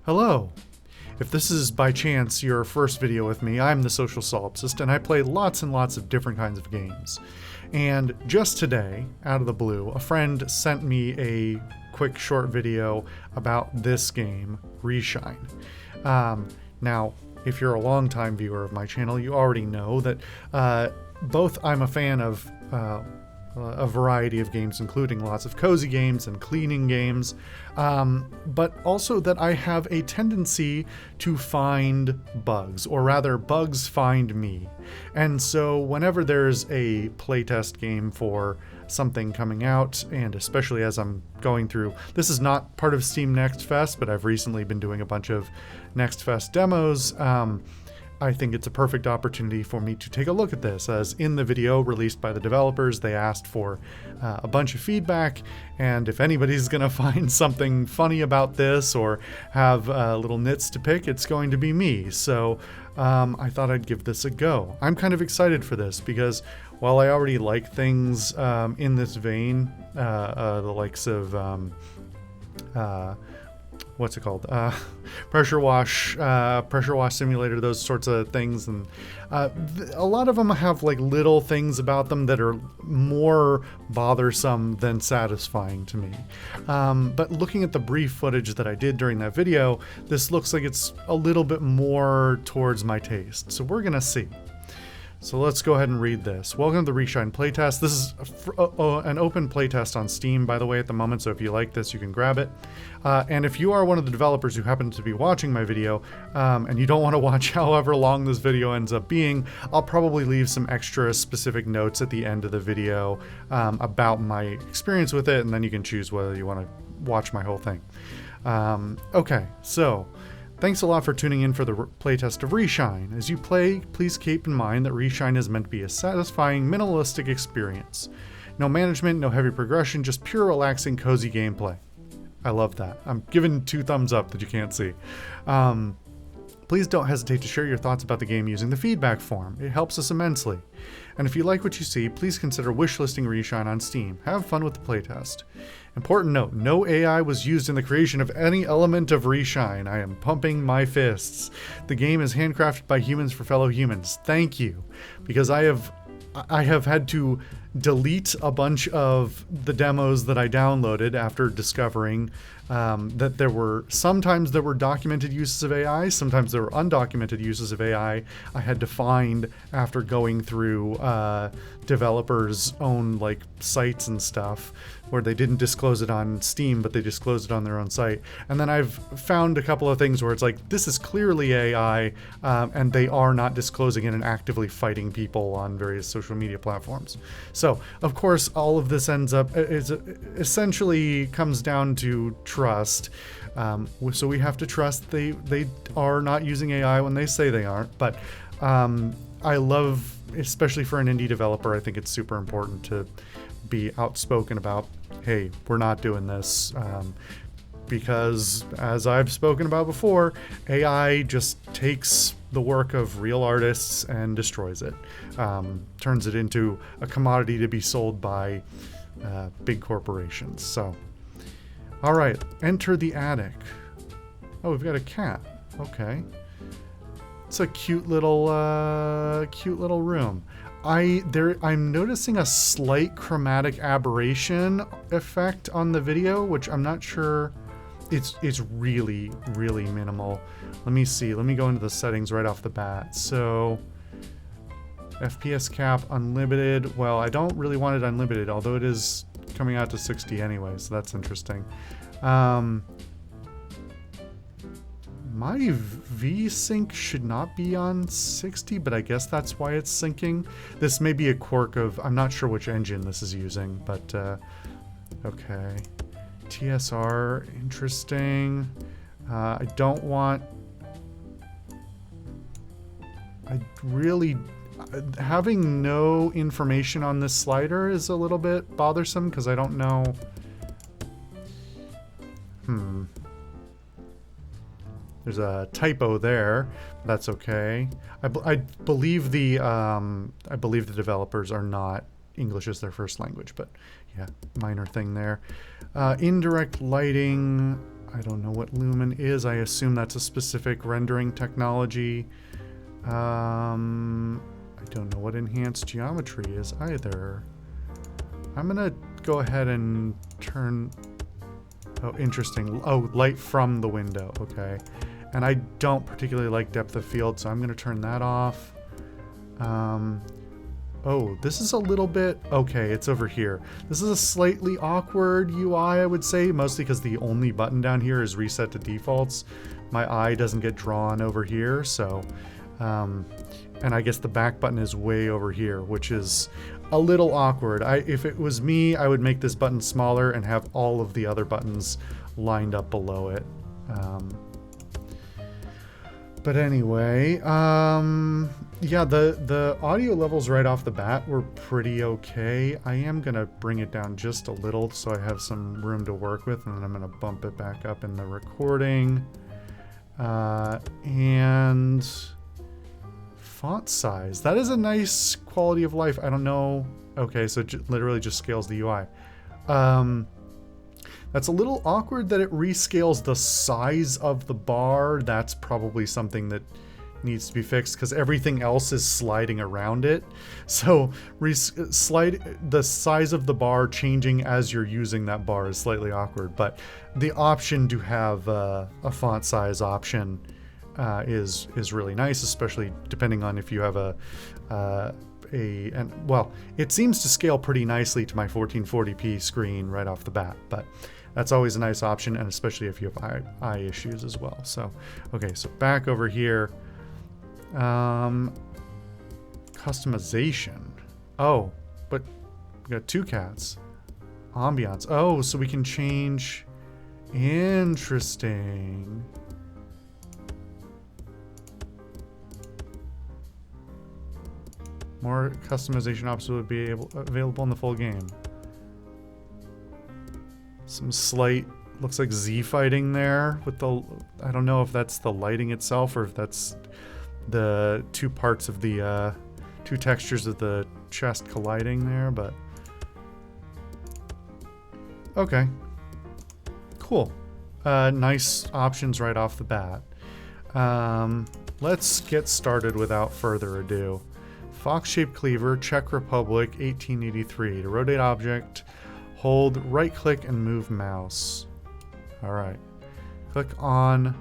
Hello! If this is by chance your first video with me, I'm the Social Solipsist, and I play lots and lots of different kinds of games. And just today, out of the blue, a friend sent me a quick short video about this game, Reshine. Now, if you're a longtime viewer of my channel, you already know that both I'm a fan of a variety of games, including lots of cozy games and cleaning games, but also that I have a tendency to find bugs, or rather bugs find me. And so whenever there's a playtest game for something coming out, and especially as I'm going through, this is not part of Steam Next Fest, but I've recently been doing a bunch of Next Fest demos, I think it's a perfect opportunity for me to take a look at this, as in the video released by the developers, they asked for a bunch of feedback, and if anybody's going to find something funny about this or have little nits to pick, it's going to be me. So I thought I'd give this a go. I'm kind of excited for this because while I already like things in this vein, the likes of what's it called? Pressure wash simulator, those sorts of things, and a lot of them have like little things about them that are more bothersome than satisfying to me. But looking at the brief footage that I did during that video, this looks like it's a little bit more towards my taste. So we're gonna see. So let's go ahead and read this. Welcome to the Reshine playtest. This is an open playtest on Steam, by the way, at the moment, so if you like this, you can grab it. And if you are one of the developers who happen to be watching my video, and you don't want to watch however long this video ends up being, I'll probably leave some extra specific notes at the end of the video about my experience with it, and then you can choose whether you want to watch my whole thing. Okay, so thanks a lot for tuning in for the playtest of Reshine. As you play, please keep in mind that Reshine is meant to be a satisfying, minimalistic experience. No management, no heavy progression, just pure, relaxing, cozy gameplay. I love that. I'm giving 2 thumbs up that you can't see. Please don't hesitate to share your thoughts about the game using the feedback form. It helps us immensely. And if you like what you see, please consider wishlisting Reshine on Steam. Have fun with the playtest. Important note, no AI was used in the creation of any element of Reshine. I am pumping my fists. The game is handcrafted by humans for fellow humans. Thank you. Because I have had to delete a bunch of the demos that I downloaded after discovering that sometimes there were documented uses of AI, sometimes there were undocumented uses of AI I had to find after going through developers' own like sites and stuff, where they didn't disclose it on Steam, but they disclosed it on their own site. And then I've found a couple of things where it's like, this is clearly AI, and they are not disclosing it and actively fighting people on various social media platforms. So, of course, all of this ends up, essentially comes down to trust. So we have to trust they are not using AI when they say they aren't. But I love, especially for an indie developer, I think it's super important to be outspoken about, hey, we're not doing this, because as I've spoken about before, AI just takes the work of real artists and destroys it, turns it into a commodity to be sold by big corporations. So, all right, enter the attic. Oh, we've got a cat. Okay, it's a cute little room. I'm noticing a slight chromatic aberration effect on the video, which I'm not sure. It's really, really minimal. Let me see. Let me go into the settings right off the bat. So, FPS cap unlimited. Well, I don't really want it unlimited, although it is coming out to 60 anyway, so that's interesting. My V-Sync should not be on 60, but I guess that's why it's syncing. This may be a quirk of, I'm not sure which engine this is using, but okay. TSR, interesting. I don't want, having no information on this slider is a little bit bothersome because I don't know. There's a typo there. That's okay. I believe the developers are not English as their first language, but yeah, minor thing there. Indirect lighting. I don't know what Lumen is. I assume that's a specific rendering technology. I don't know what enhanced geometry is either. I'm gonna go ahead and turn... Oh, interesting. Oh, light from the window. Okay. And I don't particularly like depth of field, so I'm going to turn that off. Oh, this is a little bit... Okay, it's over here. This is a slightly awkward UI, I would say, mostly because the only button down here is reset to defaults. My eye doesn't get drawn over here, so... and I guess the back button is way over here, which is a little awkward. If it was me, I would make this button smaller and have all of the other buttons lined up below it. But anyway, yeah, the audio levels right off the bat were pretty okay. I am going to bring it down just a little so I have some room to work with, and then I'm going to bump it back up in the recording. And font size. That is a nice quality of life. I don't know. Okay, so it literally just scales the UI. That's a little awkward that it rescales the size of the bar. That's probably something that needs to be fixed because everything else is sliding around it. So slide the size of the bar changing as you're using that bar is slightly awkward. But the option to have a font size option is really nice, especially depending on if you have well, it seems to scale pretty nicely to my 1440p screen right off the bat, but that's always a nice option, and especially if you have eye issues as well. So, okay, so back over here, customization. Oh, but we got two cats. Ambiance. Oh, so we can change. Interesting. More customization options would be available in the full game. Some slight, looks like Z fighting there with the, I don't know if that's the lighting itself or if that's the two parts of the, two textures of the chest colliding there, but okay. Cool. Nice options right off the bat. Let's get started without further ado. Fox-shaped cleaver, Czech Republic, 1883. To rotate object, hold right click and move mouse. All right. Click on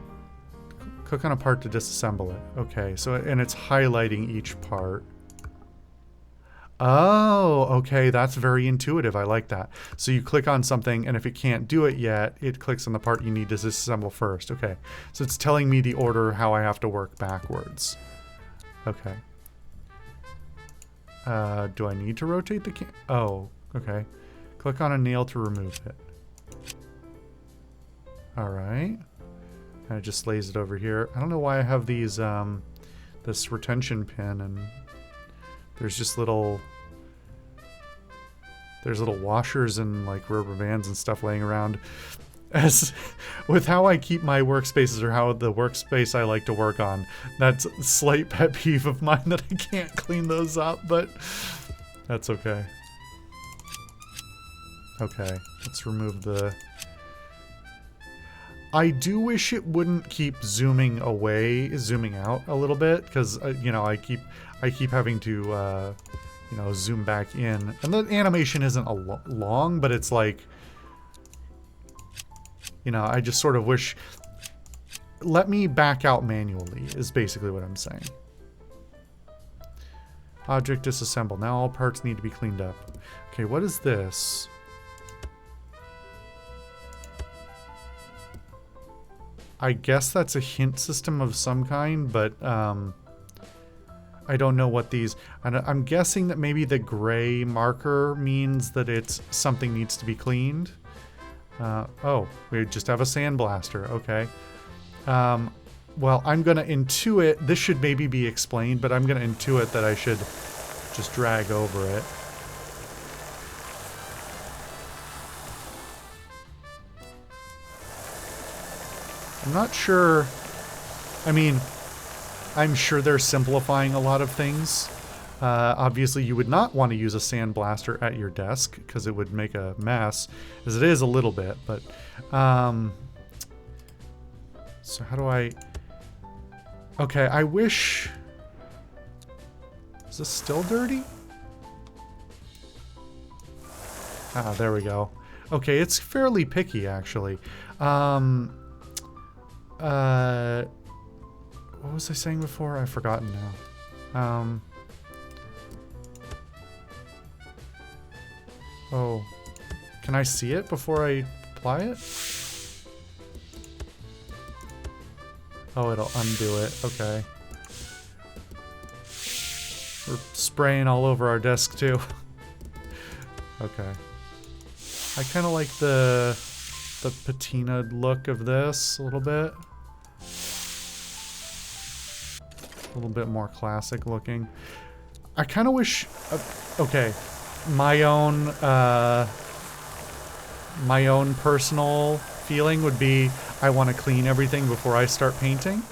a part to disassemble it. Okay, so, and it's highlighting each part. Oh, okay, that's very intuitive. I like that. So you click on something, and if it can't do it yet, it clicks on the part you need to disassemble first. Okay, so it's telling me the order how I have to work backwards. Okay. Do I need to rotate the Oh, okay. Click on a nail to remove it. Alright. And it just lays it over here. I don't know why I have these, this retention pin, and there's just little... There's little washers and, like, rubber bands and stuff laying around. As with how I keep my workspaces, or how the workspace I like to work on, that's a slight pet peeve of mine that I can't clean those up, but that's okay. Okay, let's remove the... I do wish it wouldn't keep zooming out a little bit, because, you know, I keep having to, you know, zoom back in. And the animation isn't long, but it's like... You know, I just sort of wish... Let me back out manually, is basically what I'm saying. Object disassemble. Now all parts need to be cleaned up. Okay, what is this? I guess that's a hint system of some kind, but I don't know what these... I'm guessing that maybe the gray marker means that it's something needs to be cleaned. Oh, we just have a sandblaster. Okay. Well, I'm going to intuit... This should maybe be explained, but I'm going to intuit that I should just drag over it. I'm not sure... I mean, I'm sure they're simplifying a lot of things. Obviously, you would not want to use a sandblaster at your desk because it would make a mess, as it is a little bit, but So how do I... Okay, I wish... Is this still dirty? Ah, there we go. Okay, it's fairly picky, actually. What was I saying before? I've forgotten now. Oh. Can I see it before I apply it? Oh, it'll undo it. Okay. We're spraying all over our desk, too. Okay. I kind of like the patinaed look of this a little bit. A little bit more classic looking. I kind of wish... okay. My own personal feeling would be I want to clean everything before I start painting.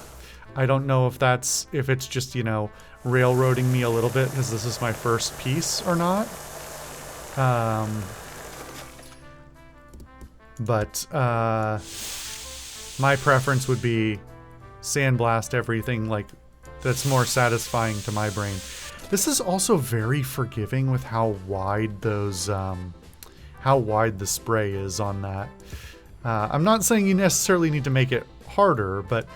I don't know if it's just, you know, railroading me a little bit because this is my first piece or not. But my preference would be sandblast everything, like that's more satisfying to my brain. This is also very forgiving with how wide those how wide the spray is on that. I'm not saying you necessarily need to make it harder, but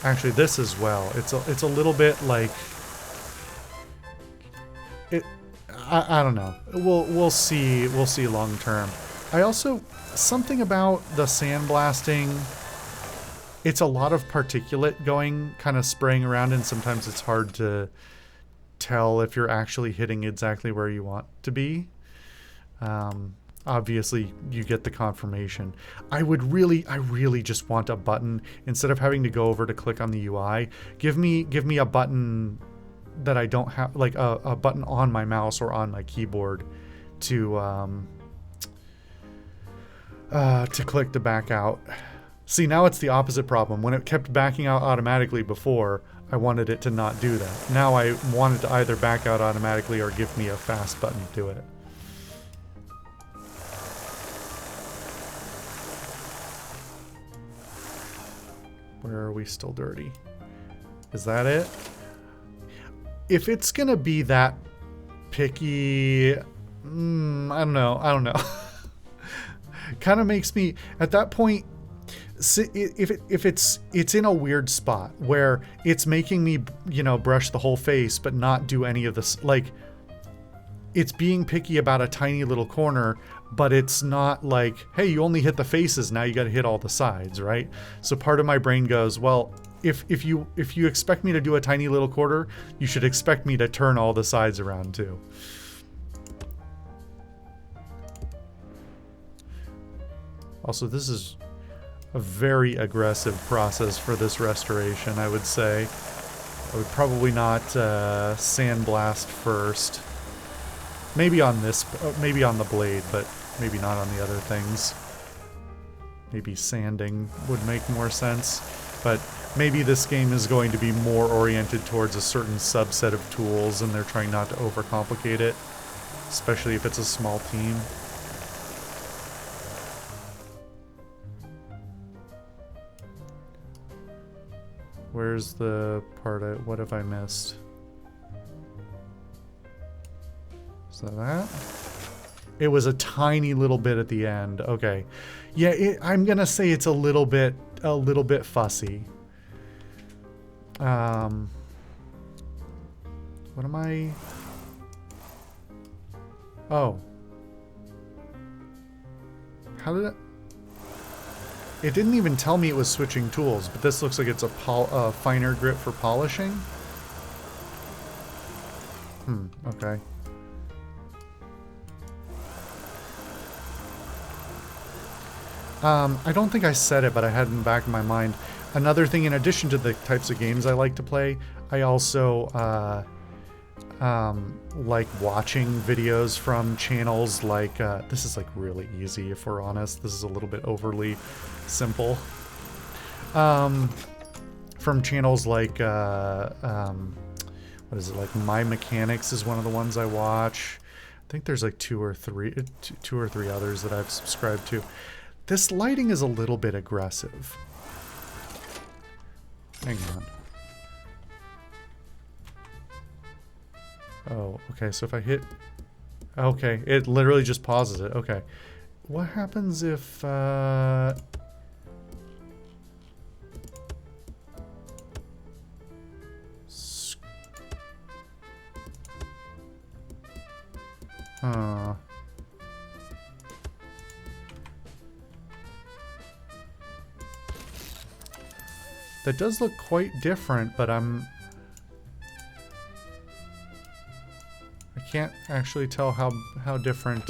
actually this as well. It's a little bit like it. I don't know. We'll see long term. I also, something about the sandblasting, it's a lot of particulate going, kind of spraying around, and sometimes it's hard to tell if you're actually hitting exactly where you want to be. Obviously, you get the confirmation. I really just want a button, instead of having to go over to click on the UI, give me a button that I don't have, like a button on my mouse or on my keyboard to click to back out. See, now it's the opposite problem. When it kept backing out automatically before, I wanted it to not do that. Now I want it to either back out automatically or give me a fast button to do it. Where are we still dirty? Is that it? If it's gonna be that picky, I don't know. Kind of makes me, at that point, if it's in a weird spot where it's making me, you know, brush the whole face but not do any of this, like it's being picky about a tiny little corner, but it's not like, hey, you only hit the faces, now you got to hit all the sides, right? So part of my brain goes, well, if you expect me to do a tiny little corner, you should expect me to turn all the sides around too. Also, this is a very aggressive process for this restoration, I would say. I would probably not sandblast first. Maybe on this, maybe on the blade, but maybe not on the other things. Maybe sanding would make more sense, but maybe this game is going to be more oriented towards a certain subset of tools and they're trying not to overcomplicate it, especially if it's a small team. Where's the part what have I missed? Is that? It was a tiny little bit at the end. Okay. Yeah, I'm gonna say it's a little bit fussy. What am I? Oh. How did it? It didn't even tell me it was switching tools, but this looks like it's a finer grip for polishing. Okay. I don't think I said it, but I had it in the back of my mind. Another thing, in addition to the types of games I like to play, I also like watching videos from channels like, this is like really easy if we're honest, this is a little bit overly simple. From channels like, what is it, like My Mechanics is one of the ones I watch. I think there's like two or three others that I've subscribed to. This lighting is a little bit aggressive. Hang on. Oh, okay, so if I hit... Okay, it literally just pauses it. Okay. What happens if... Huh. That does look quite different, but I can't actually tell how different,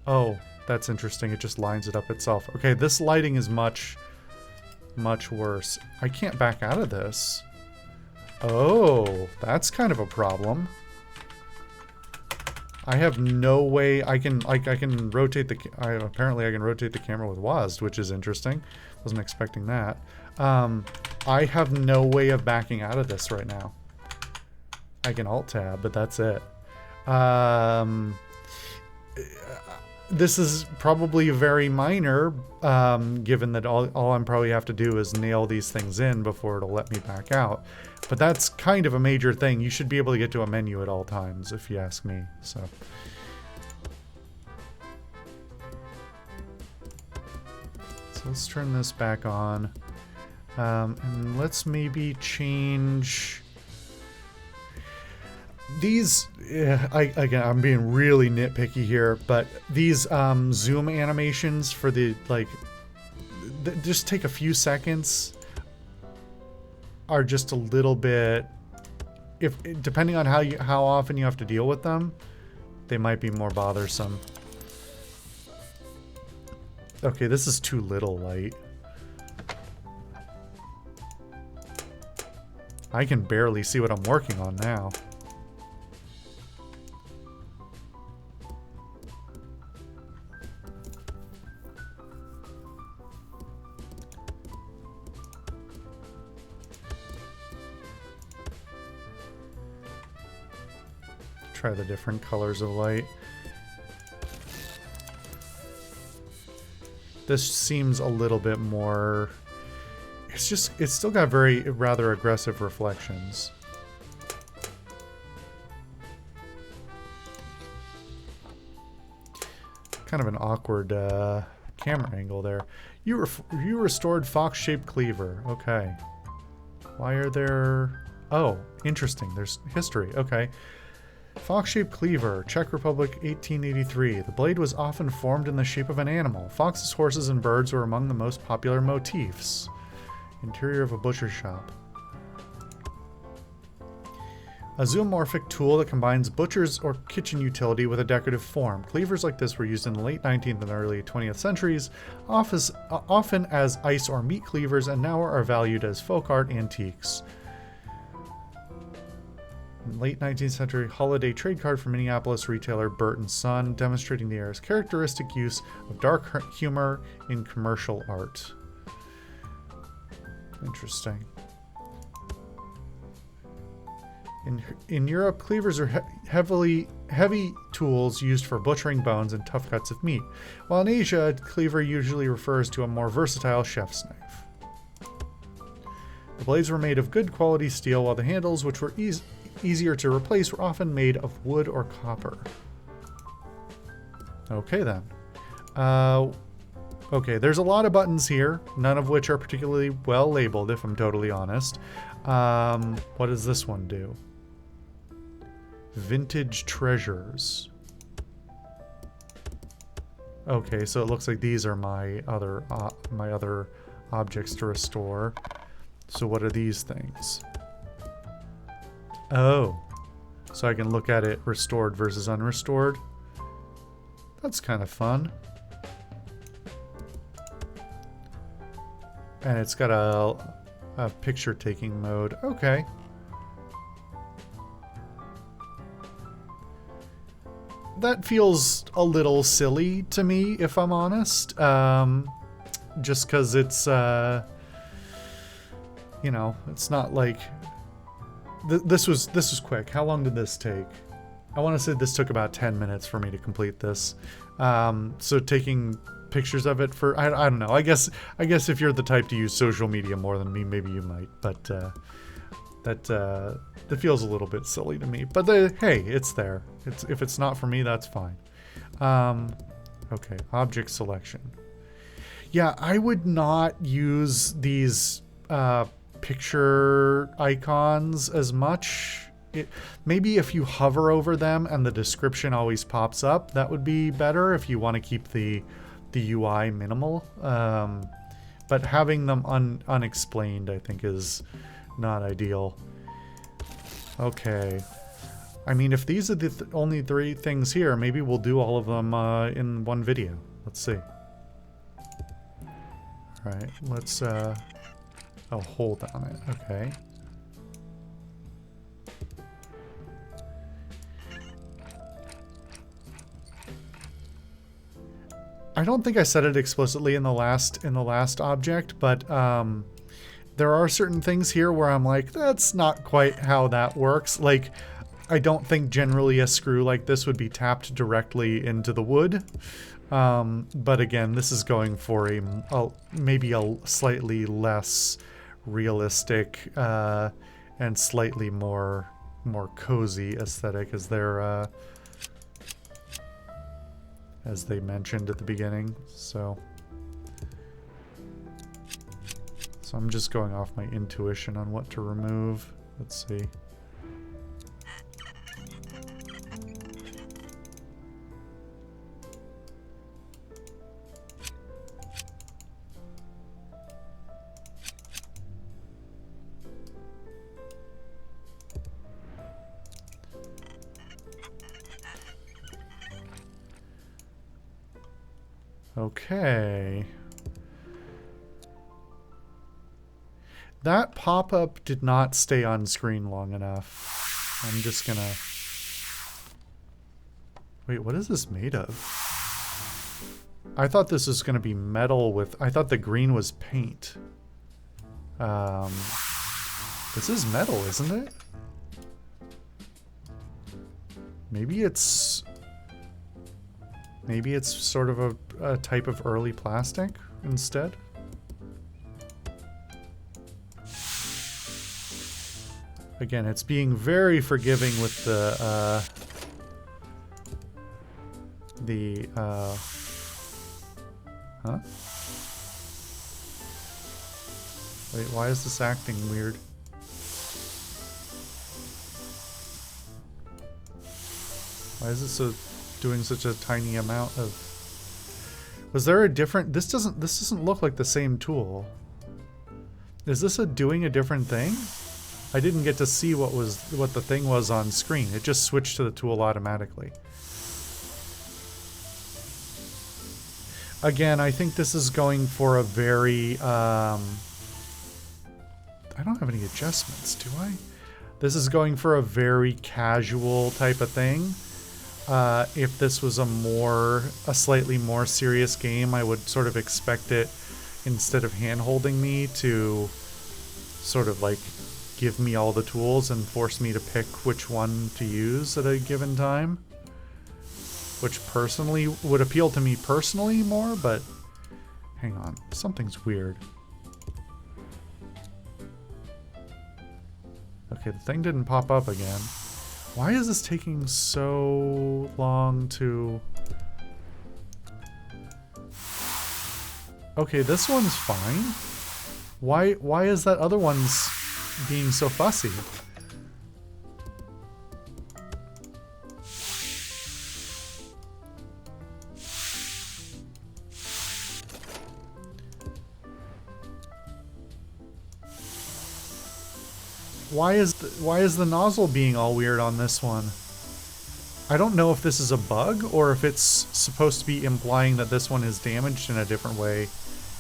Oh, that's interesting. It just lines it up itself. Okay, this lighting is much worse. I can't back out of this. Oh, that's kind of a problem. I have no way I can rotate the apparently I can rotate the camera with WASD, which is interesting. Wasn't expecting that. I have no way of backing out of this right now. I can alt tab, but that's it. This is probably very minor, given that all I'm probably have to do is nail these things in before it'll let me back out. But that's kind of a major thing. You should be able to get to a menu at all times, if you ask me. So let's turn this back on. And let's maybe change... These, again, I'm being really nitpicky here, but these zoom animations for the, like, just take a few seconds are just a little bit, depending on how often you have to deal with them, they might be more bothersome. Okay, this is too little light. I can barely see what I'm working on now. Try the different colors of light. This seems a little bit more... It's still got rather aggressive reflections. Kind of an awkward camera angle there. You restored fox-shaped cleaver. Okay. Why are there... Oh, interesting. There's history. Okay. Fox-shaped cleaver, Czech Republic, 1883. The blade was often formed in the shape of an animal. Foxes, horses, and birds were among the most popular motifs. Interior of a butcher shop. A zoomorphic tool that combines butcher's or kitchen utility with a decorative form. Cleavers like this were used in the late 19th and early 20th centuries, often as ice or meat cleavers, and now are valued as folk art antiques. Late 19th century holiday trade card from Minneapolis retailer Burt & Son, demonstrating the era's characteristic use of dark humor in commercial art. Interesting. In Europe, cleavers are heavy tools used for butchering bones and tough cuts of meat, while in Asia, a cleaver usually refers to a more versatile chef's knife. The blades were made of good quality steel, while the handles, which were easier to replace, were often made of wood or copper. Okay then. Okay, there's a lot of buttons here, none of which are particularly well labeled, if I'm totally honest. What does this one do? Vintage treasures. Okay, so it looks like these are my other objects to restore. So what are these things? Oh, so I can look at it restored versus unrestored. That's kind of fun. And it's got a picture taking mode. Okay. That feels a little silly to me, if I'm honest. Just because it's, you know, it's not like... This was quick. How long did this take? I want to say this took about 10 minutes for me to complete this. So taking pictures of it for, I don't know. I guess if you're the type to use social media more than me, maybe you might, but that feels a little bit silly to me. But hey, it's there. If it's not for me, that's fine. Okay, object selection. Yeah, I would not use these picture icons as much. Maybe if you hover over them and the description always pops up, that would be better if you want to keep the UI minimal. But having them unexplained, I think, is not ideal. Okay. I mean, if these are the only 3 things here, maybe we'll do all of them in one video. Let's see. Alright, let's, oh, hold on it. Okay. I don't think I said it explicitly in the last object, but there are certain things here where I'm like, that's not quite how that works. Like, I don't think generally a screw like this would be tapped directly into the wood. But again, this is going for maybe a slightly less realistic and slightly more cozy aesthetic as they mentioned at the beginning. So I'm just going off my intuition on what to remove. Let's see. Okay. That pop-up did not stay on screen long enough. I'm just gonna... Wait, what is this made of? I thought this was gonna be metal with... I thought the green was paint. This is metal, isn't it? Maybe it's sort of a type of early plastic instead. Again, it's being very forgiving with the huh? Wait, why is this acting weird? Why is this doing such a tiny amount of... Was there a different... This doesn't look like the same tool. Is this doing a different thing? I didn't get to see what the thing was on screen. It just switched to the tool automatically. Again, I think this is going for a very... I don't have any adjustments, do I? This is going for a very casual type of thing. If this was a slightly more serious game, I would sort of expect it, instead of hand-holding me, to sort of like give me all the tools and force me to pick which one to use at a given time. Which personally would appeal to me personally more, but hang on, something's weird. Okay, the thing didn't pop up again. Why is this taking so long to... Okay, this one's fine. Why is that other one's being so fussy? Why is the nozzle being all weird on this one? I don't know if this is a bug or if it's supposed to be implying that this one is damaged in a different way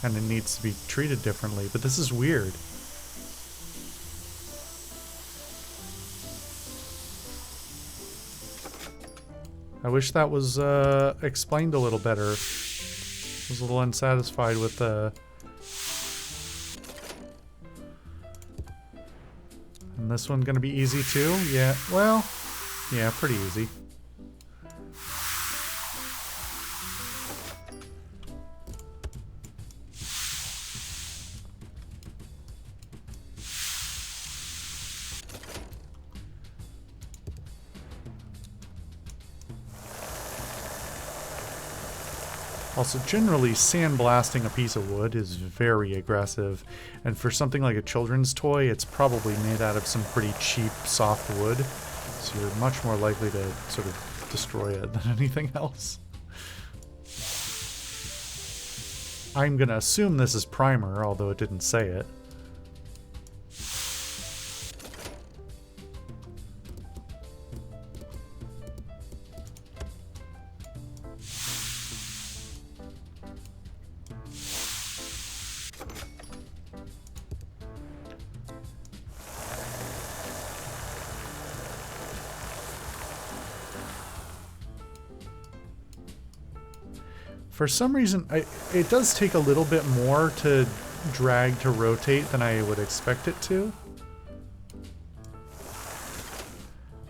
and it needs to be treated differently, but this is weird. I wish that was explained a little better. I was a little unsatisfied with the... And this one gonna be easy too? Yeah, well, yeah, pretty easy. Also, generally, sandblasting a piece of wood is very aggressive, and for something like a children's toy, it's probably made out of some pretty cheap, soft wood, so you're much more likely to sort of destroy it than anything else. I'm gonna assume this is primer, although it didn't say it. For some reason, it does take a little bit more to drag to rotate than I would expect it to.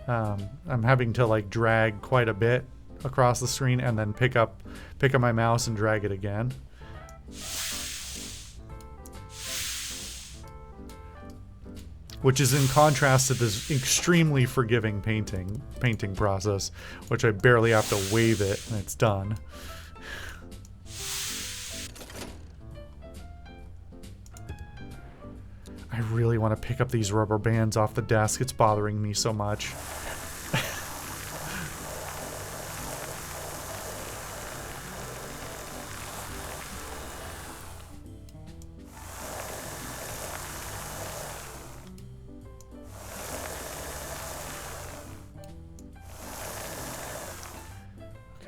I'm having to like drag quite a bit across the screen and then pick up my mouse and drag it again. Which is in contrast to this extremely forgiving painting process, which I barely have to wave it and it's done. I really want to pick up these rubber bands off the desk. It's bothering me so much.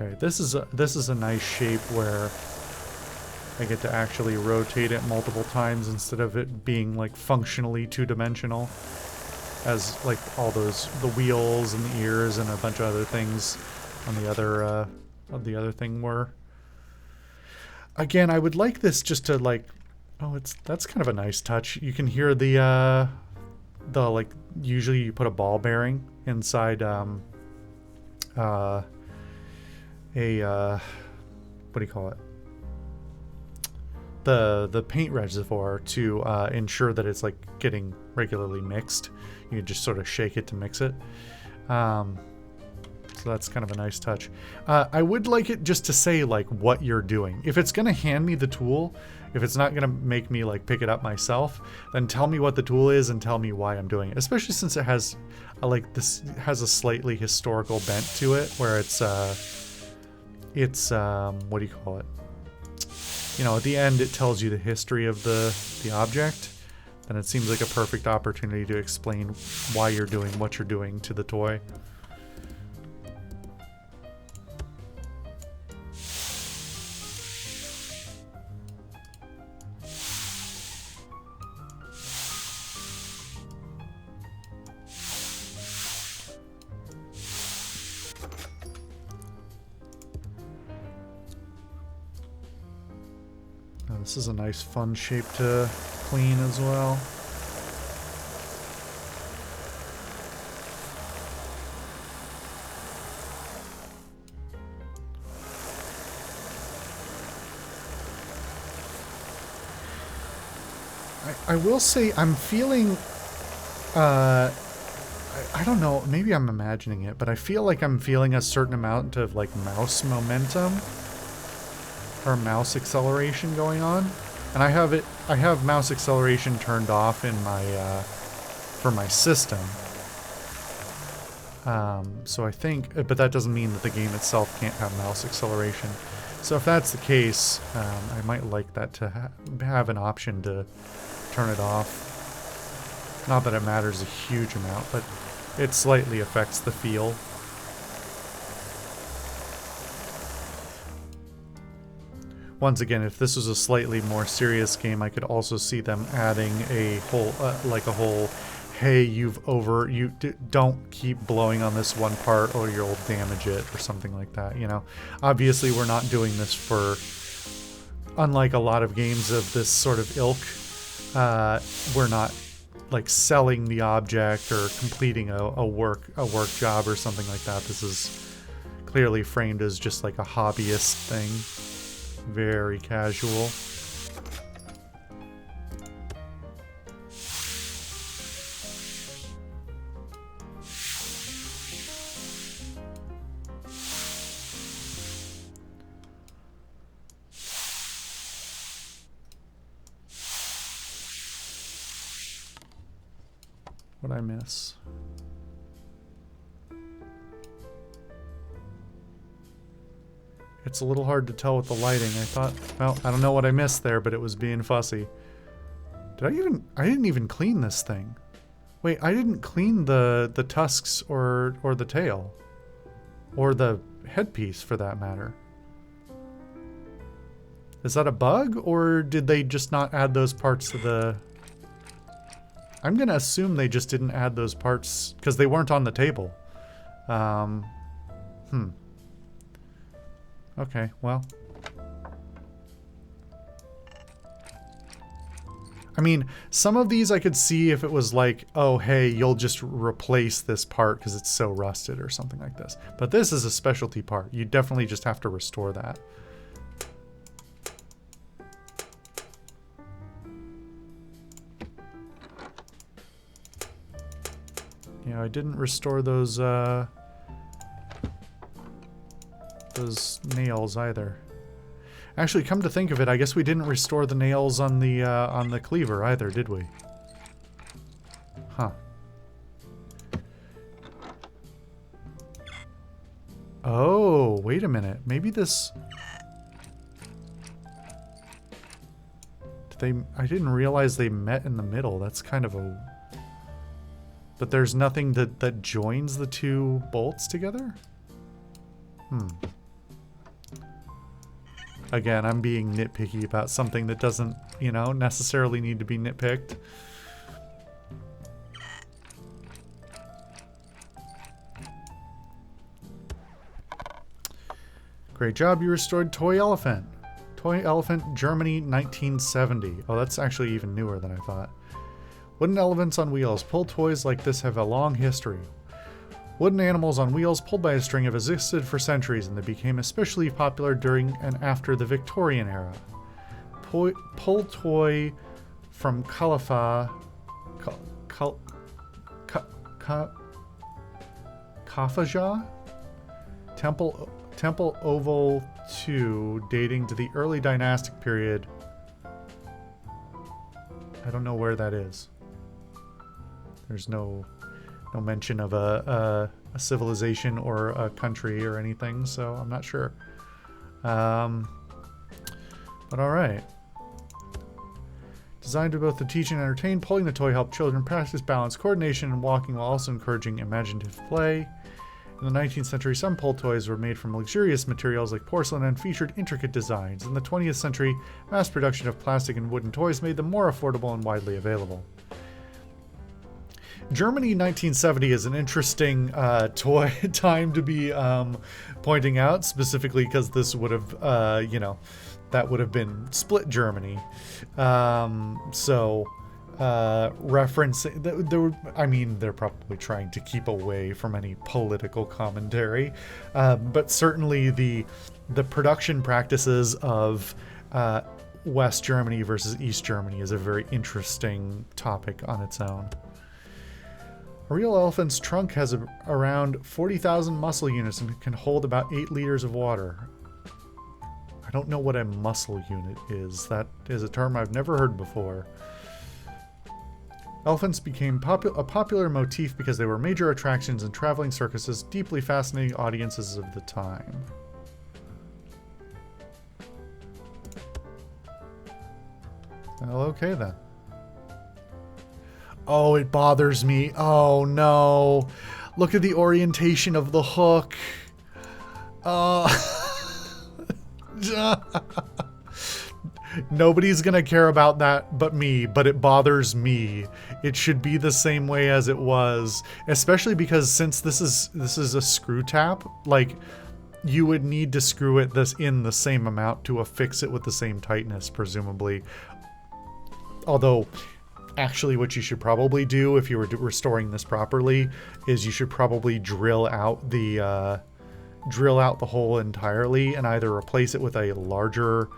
Okay, this is a nice shape where I get to actually rotate it multiple times instead of it being like functionally two-dimensional, as like all the wheels and the ears and a bunch of other things on the other thing were. Again, I would like this just to like, that's kind of a nice touch. You can hear the like, usually you put a ball bearing inside what do you call it? The paint reservoir to ensure that it's like getting regularly mixed. You can just sort of shake it to mix it. So that's kind of a nice touch. I would like it just to say like what you're doing. If it's gonna hand me the tool, if it's not gonna make me like pick it up myself, then tell me what the tool is and tell me why I'm doing it. Especially since it has like this has a slightly historical bent to it, where it's what do you call it? You know, at the end it tells you the history of the object, then it seems like a perfect opportunity to explain why you're doing what you're doing to the toy. This is a nice fun shape to clean as well. I will say I'm feeling, I don't know, maybe I'm imagining it, but I feel like I'm feeling a certain amount of like mouse momentum or mouse acceleration going on, and I have mouse acceleration turned off in my for my system, so I think, but that doesn't mean that the game itself can't have mouse acceleration. So if that's the case, I might like that to have an option to turn it off. Not that it matters a huge amount, but it slightly affects the feel. Once again, if this was a slightly more serious game, I could also see them adding a whole, hey, don't keep blowing on this one part or you'll damage it or something like that, you know? Obviously, we're not doing this for, unlike a lot of games of this sort of ilk, we're not like selling the object or completing a work job or something like that. This is clearly framed as just like a hobbyist thing. Very casual. What'd I miss? It's a little hard to tell with the lighting. I thought, well, I don't know what I missed there, but it was being fussy. I didn't even clean this thing. Wait, I didn't clean the tusks or the tail. Or the headpiece, for that matter. Is that a bug, or did they just not add those parts to the... I'm gonna assume they just didn't add those parts, because they weren't on the table. Okay, well. I mean, some of these I could see if it was like, oh, hey, you'll just replace this part because it's so rusted or something like this. But this is a specialty part. You definitely just have to restore that. Yeah, I didn't restore those nails either. Actually, come to think of it, I guess we didn't restore the nails on the cleaver either, did we? Huh. Oh, wait a minute. Maybe this... I didn't realize they met in the middle. That's kind of a... But there's nothing that joins the two bolts together? Again, I'm being nitpicky about something that doesn't, you know, necessarily need to be nitpicked. Great job, you restored Toy Elephant. Toy Elephant, Germany, 1970. Oh, that's actually even newer than I thought. Wooden elephants on wheels. Pull toys like this have a long history. Wooden animals on wheels pulled by a string have existed for centuries, and they became especially popular during and after the Victorian era. Pull toy from Khalifa... Kafajah? Temple Oval 2, dating to the early dynastic period. I don't know where that is. There's no mention of a civilization or a country or anything, so I'm not sure. But alright. Designed to both teach and entertain, pulling the toy helped children practice balance, coordination, and walking while also encouraging imaginative play. In the 19th century, some pull toys were made from luxurious materials like porcelain and featured intricate designs. In the 20th century, mass production of plastic and wooden toys made them more affordable and widely available. Germany 1970 is an interesting toy time to be pointing out, specifically because this would have, you know, that would have been split Germany. Referencing, I mean, they're probably trying to keep away from any political commentary, but certainly the production practices of West Germany versus East Germany is a very interesting topic on its own. A real elephant's trunk has around 40,000 muscle units and can hold about 8 liters of water. I don't know what a muscle unit is. That is a term I've never heard before. Elephants became a popular motif because they were major attractions in traveling circuses, deeply fascinating audiences of the time. Well, okay then. Oh, it bothers me. Oh, no. Look at the orientation of the hook. Nobody's gonna care about that but me, but it bothers me. It should be the same way as it was, especially because since this is a screw tap, like, you would need to screw it in the same amount to affix it with the same tightness, presumably. Although, actually, what you should probably do if you were restoring this properly is you should probably drill out the hole entirely and either replace it with a larger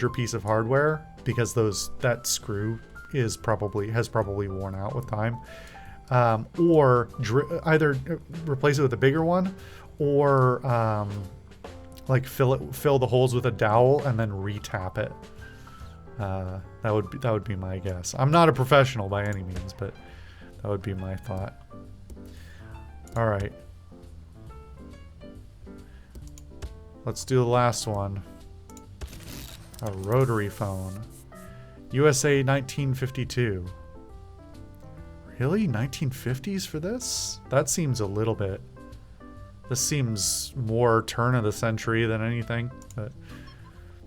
piece of hardware, because that screw has probably worn out with time, or either replace it with a bigger one, or like fill the holes with a dowel and then re-tap it. That would be my guess. I'm not a professional by any means, but That would be my thought. All right. Let's do the last one. A rotary phone. USA 1952. Really? 1950s for this? That seems a little bit... This seems more turn of the century than anything, but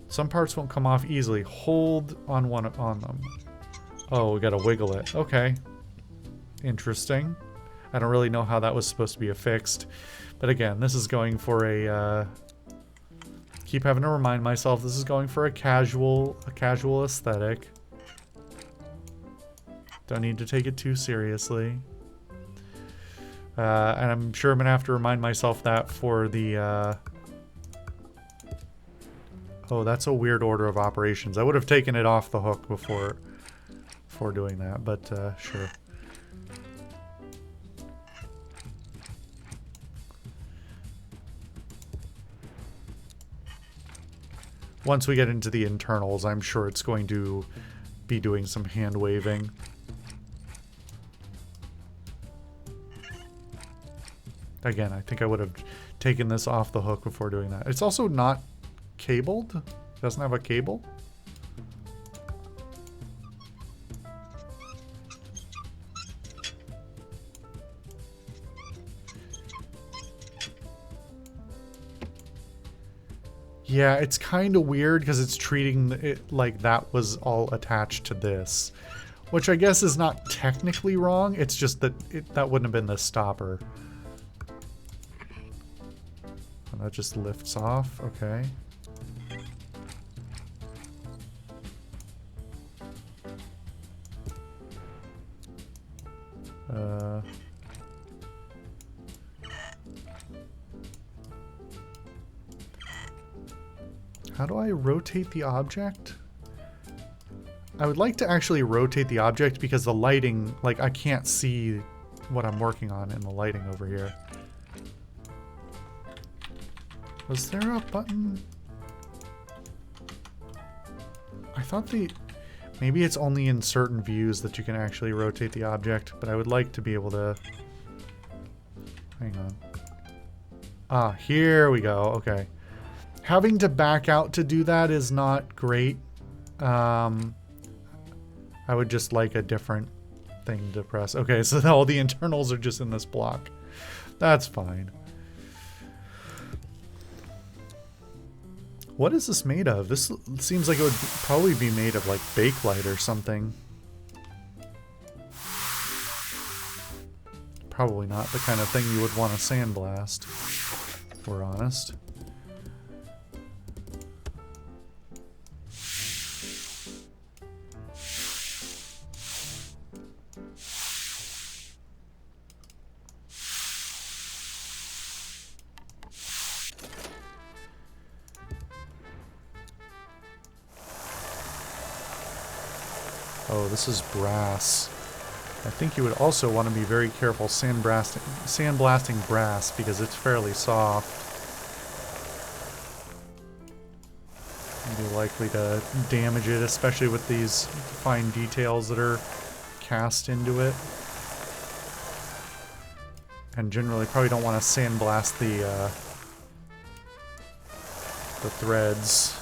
some parts won't come off easily. Hold on one on them. Oh, we gotta wiggle it. Okay. Interesting. I don't really know how that was supposed to be affixed. But again, this is going for a... keep having to remind myself this is going for a casual aesthetic. Don't need to take it too seriously. And I'm sure I'm going to have to remind myself that for the... Oh, that's a weird order of operations. I would have taken it off the hook before doing that, but sure. Once we get into the internals, I'm sure it's going to be doing some hand waving. Again, I think I would have taken this off the hook before doing that. It's also not cabled. It doesn't have a cable. Yeah, it's kind of weird because it's treating it like that was all attached to this. Which I guess is not technically wrong. It's just that that wouldn't have been the stopper. And that just lifts off. Okay. How do I rotate the object? I would like to actually rotate the object because the lighting, like, I can't see what I'm working on in the lighting over here. Was there a button? I thought maybe it's only in certain views that you can actually rotate the object, but I would like to be able to... Hang on. Ah, here we go. Okay. Having to back out to do that is not great. I would just like a different thing to press. Okay, so all the internals are just in this block. That's fine. What is this made of? This seems like it would probably be made of like Bakelite or something. Probably not the kind of thing you would want to sandblast, if we're honest. Oh, this is brass. I think you would also want to be very careful sandblasting brass because it's fairly soft. You'd be likely to damage it, especially with these fine details that are cast into it. And generally probably don't want to sandblast the threads.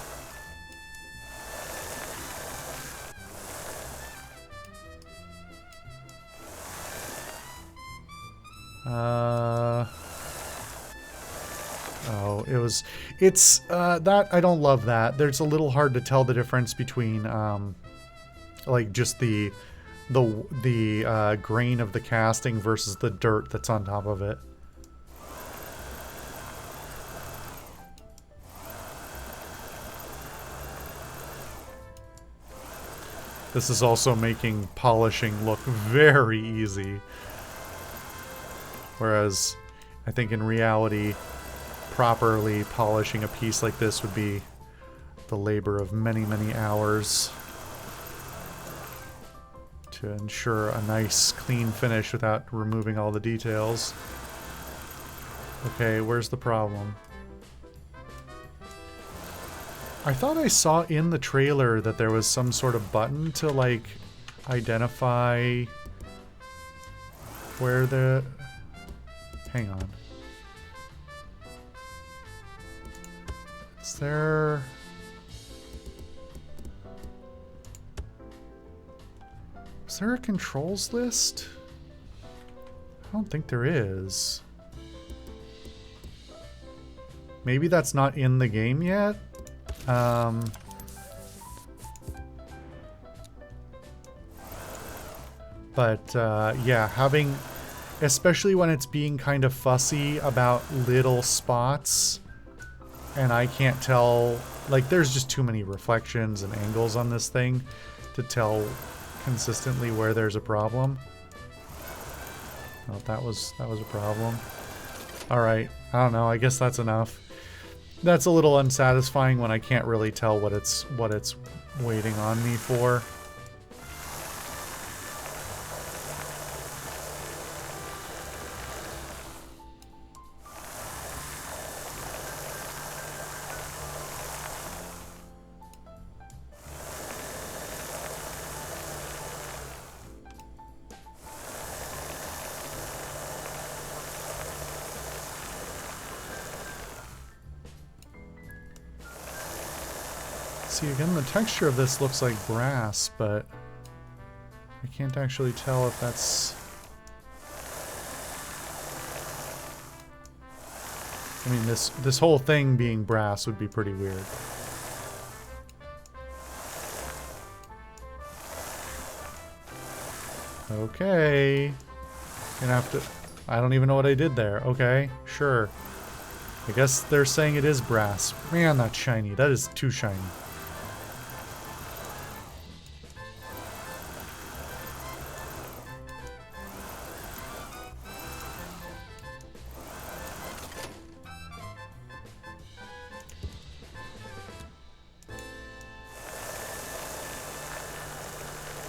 Oh, it's that, I don't love that. There's a little hard to tell the difference between, like just the grain of the casting versus the dirt that's on top of it. This is also making polishing look very easy. Whereas, I think in reality, properly polishing a piece like this would be the labor of many, many hours to ensure a nice, clean finish without removing all the details. Okay, where's the problem? I thought I saw in the trailer that there was some sort of button to, like, identify where the... Hang on. Is there... Is there a controls list? I don't think there is. Maybe that's not in the game yet? Yeah, having... Especially when it's being kind of fussy about little spots, and I can't tell... Like, there's just too many reflections and angles on this thing to tell consistently where there's a problem. Oh, that was a problem. Alright, I don't know, I guess that's enough. That's a little unsatisfying when I can't really tell what it's waiting on me for. See, again, the texture of this looks like brass, but I can't actually tell if that's... I mean, this whole thing being brass would be pretty weird. Okay. Gonna have to... I don't even know what I did there. Okay, sure. I guess they're saying it is brass. Man, that's shiny. That is too shiny.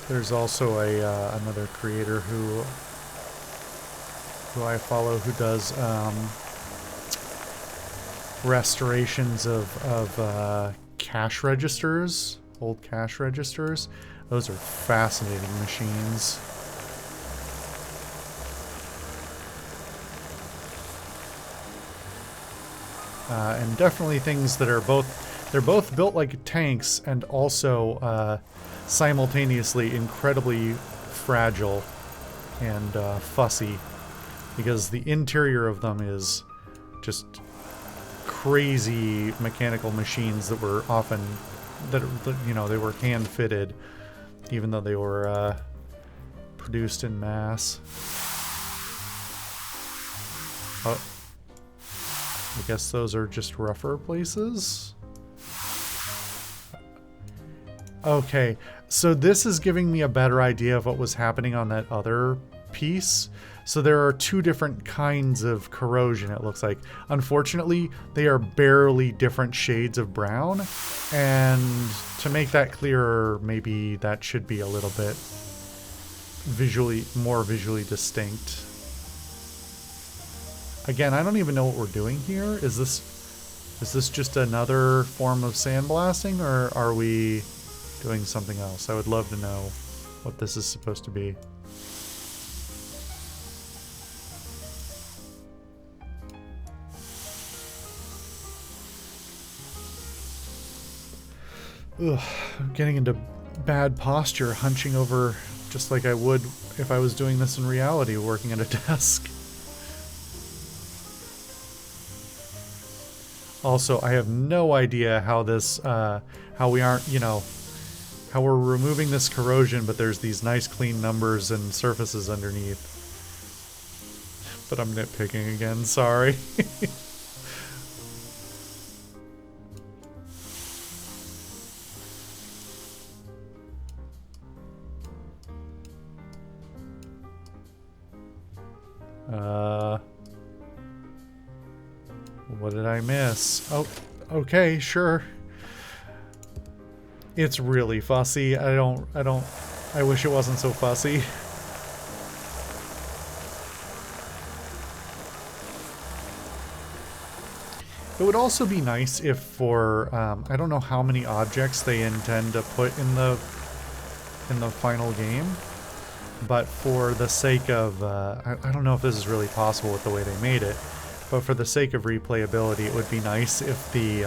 There's also a another creator who I follow who does restorations of cash registers, old cash registers. Those are fascinating machines. And definitely things that are they're both built like tanks and also simultaneously incredibly fragile and fussy, because the interior of them is just crazy mechanical machines that were often, you know, they were hand fitted, even though they were produced in mass. Oh, I guess those are just rougher places. Okay, so this is giving me a better idea of what was happening on that other piece. So there are two different kinds of corrosion, it looks like. Unfortunately, they are barely different shades of brown. And to make that clearer, maybe that should be a little bit more visually distinct. Again, I don't even know what we're doing here. Is this just another form of sandblasting, or are we doing something else? I would love to know what this is supposed to be. Ugh, I'm getting into bad posture, hunching over just like I would if I was doing this in reality, working at a desk. Also, I have no idea how this, how we aren't, you know, how we're removing this corrosion, but there's these nice clean numbers and surfaces underneath. But I'm nitpicking again, sorry. What did I miss? Oh, okay, sure. It's really fussy. I wish it wasn't so fussy. It would also be nice if for, I don't know how many objects they intend to put in the final game, but for the sake of, I don't know if this is really possible with the way they made it, but for the sake of replayability, it would be nice if the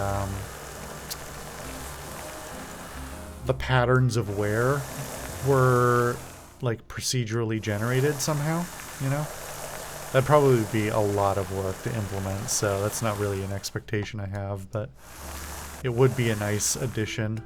patterns of wear were like procedurally generated somehow, you know? That'd probably be a lot of work to implement, so that's not really an expectation I have, but it would be a nice addition.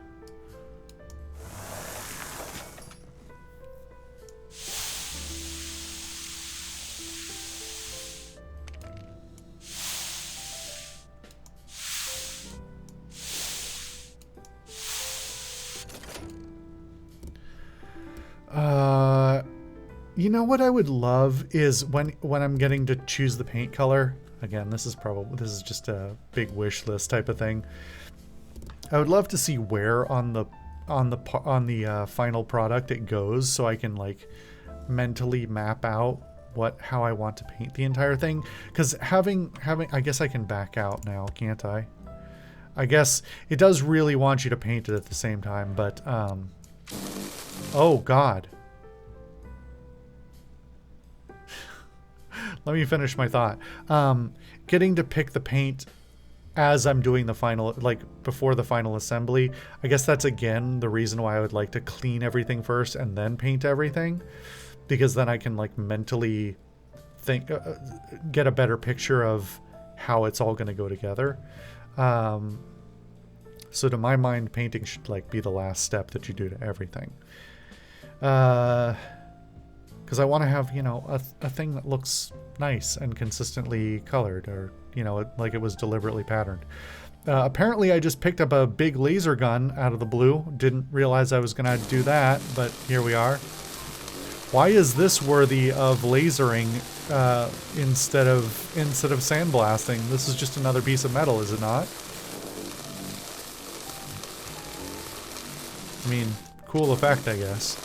You know what I would love is when I'm getting to choose the paint color. Again, this is just a big wish list type of thing. I would love to see where on the final product it goes, so I can like mentally map out how I want to paint the entire thing. Because having I guess I can back out now, can't I? I guess it does really want you to paint it at the same time, but oh God. Let me finish my thought. Getting to pick the paint as I'm doing the final, like before the final assembly, I guess that's again the reason why I would like to clean everything first and then paint everything, because then I can like mentally think, get a better picture of how it's all going to go together. So to my mind, painting should like be the last step that you do to everything. Because I want to have, you know, a thing that looks nice and consistently colored, or, you know, like it was deliberately patterned. Apparently I just picked up a big laser gun out of the blue. Didn't realize I was going to do that, but here we are. Why is this worthy of lasering instead of sandblasting? This is just another piece of metal, is it not? I mean, cool effect, I guess.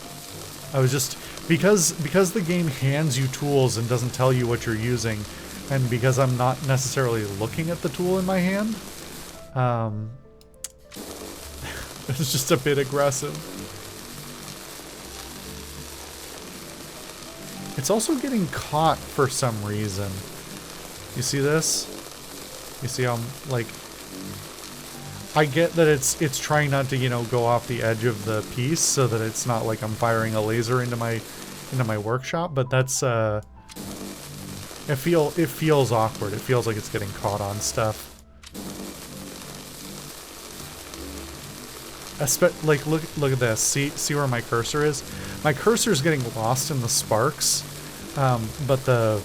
I was just... Because the game hands you tools and doesn't tell you what you're using, and because I'm not necessarily looking at the tool in my hand, it's just a bit aggressive. It's also getting caught for some reason. You see this? You see how, like... I get that it's trying not to, you know, go off the edge of the piece so that it's not like I'm firing a laser into my workshop, but that's it feels awkward. It feels like it's getting caught on stuff. Like look at this. See where my cursor is? My cursor is getting lost in the sparks, but the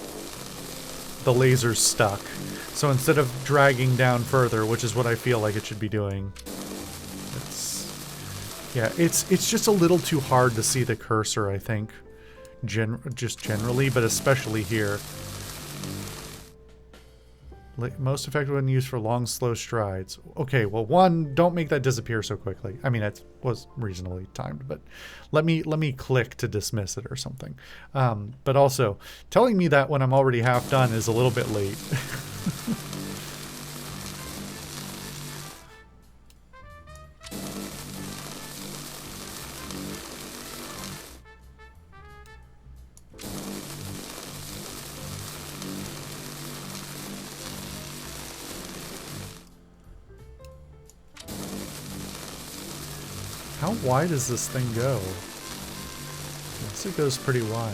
laser's stuck. So instead of dragging down further, which is what I feel like it should be doing, it's just a little too hard to see the cursor, I think, just generally, but especially here. Most effective when used for long, slow strides. Okay, well, one, don't make that disappear so quickly. I mean, it was reasonably timed, but let me click to dismiss it or something. But also, telling me that when I'm already half done is a little bit late. How wide does this thing go? I guess it goes pretty wide.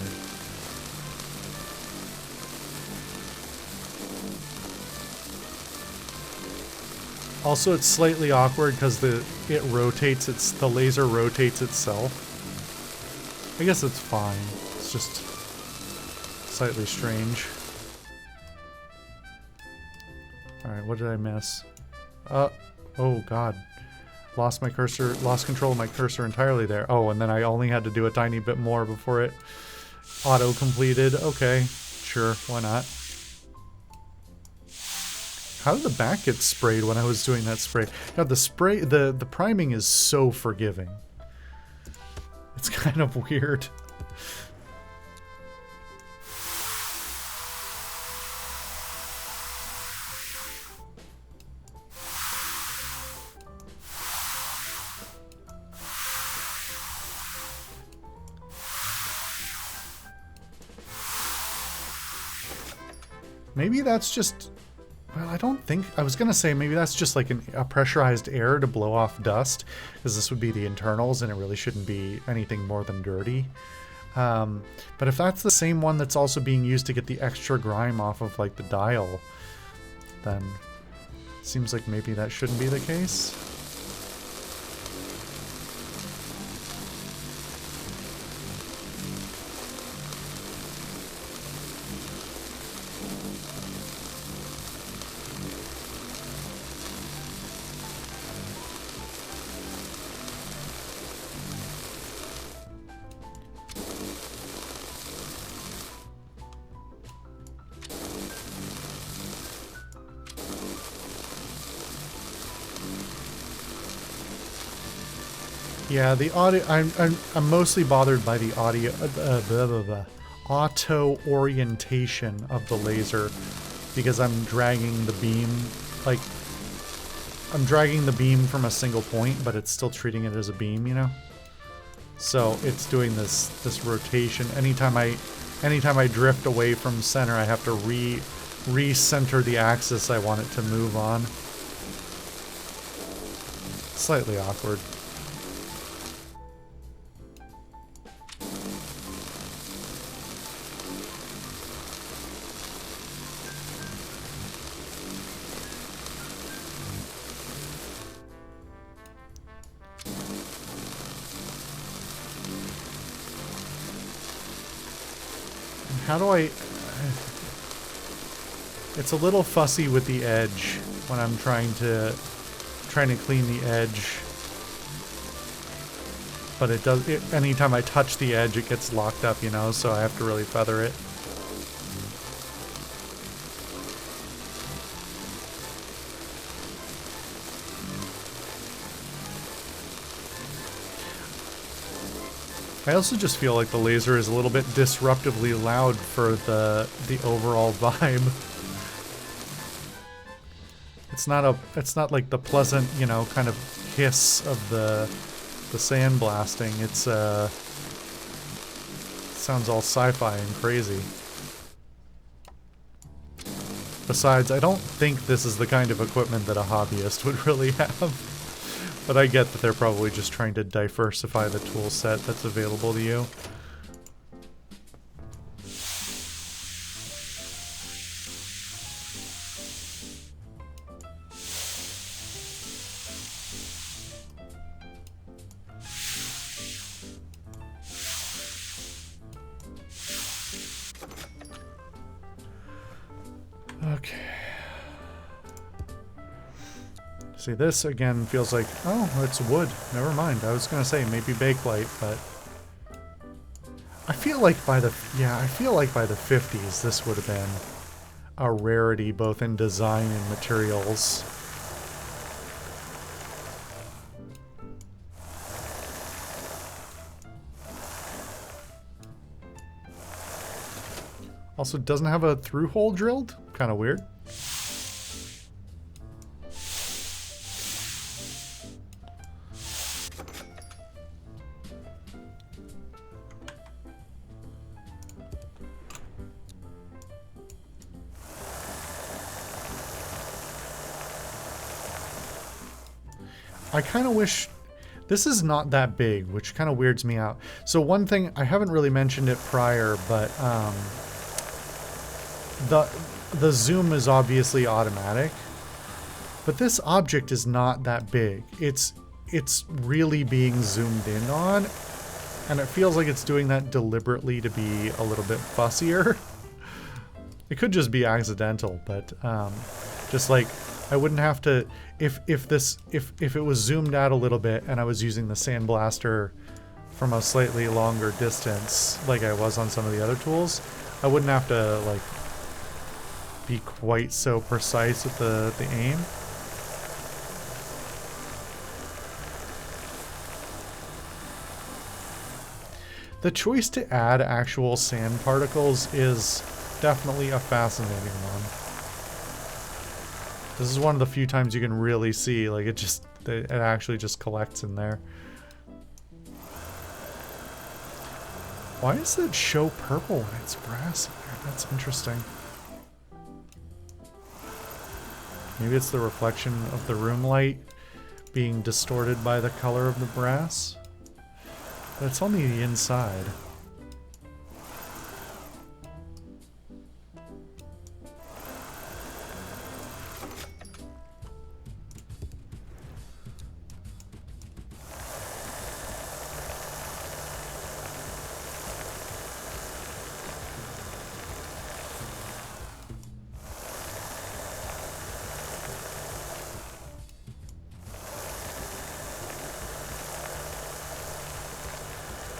Also, it's slightly awkward because the laser rotates itself. I guess it's fine. It's just slightly strange. Alright, what did I miss? Oh god. Lost control of my cursor entirely there. Oh, and then I only had to do a tiny bit more before it auto-completed. Okay, sure, why not? How did the back get sprayed when I was doing that spray? God, the priming is so forgiving. It's kind of weird. Maybe that's just... Well, I don't think... I was going to say maybe that's just like a pressurized air to blow off dust, because this would be the internals and it really shouldn't be anything more than dirty. But if that's the same one that's also being used to get the extra grime off of like the dial, then it seems like maybe that shouldn't be the case. Yeah, the audio. I'm mostly bothered by the audio, auto orientation of the laser, because I'm dragging the beam, like I'm dragging the beam from a single point, but it's still treating it as a beam, you know. So it's doing this rotation. Anytime I drift away from center, I have to recenter the axis I want it to move on. Slightly awkward. How do I... It's a little fussy with the edge when I'm trying to clean the edge. But it does... anytime I touch the edge, it gets locked up, you know, so I have to really feather it. I also just feel like the laser is a little bit disruptively loud for the overall vibe. It's not like the pleasant, you know, kind of hiss of the sandblasting. It's sounds all sci-fi and crazy. Besides, I don't think this is the kind of equipment that a hobbyist would really have. But I get that they're probably just trying to diversify the tool set that's available to you. Okay. See, this again feels like, oh, it's wood. Never mind. I was gonna say maybe bakelite, but I feel like by the 50s this would have been a rarity both in design and materials. Also, doesn't have a through hole drilled? Kind of weird. I kind of wish... This is not that big, which kind of weirds me out. So one thing, I haven't really mentioned it prior, but the zoom is obviously automatic. But this object is not that big. It's really being zoomed in on, and it feels like it's doing that deliberately to be a little bit fussier. It could just be accidental, but just like... I wouldn't have to, if it was zoomed out a little bit and I was using the sandblaster from a slightly longer distance, like I was on some of the other tools, I wouldn't have to like be quite so precise with the aim. The choice to add actual sand particles is definitely a fascinating one. This is one of the few times you can really see, like, it actually just collects in there. Why does it show purple when it's brass in there? That's interesting. Maybe it's the reflection of the room light being distorted by the color of the brass. But it's only the inside.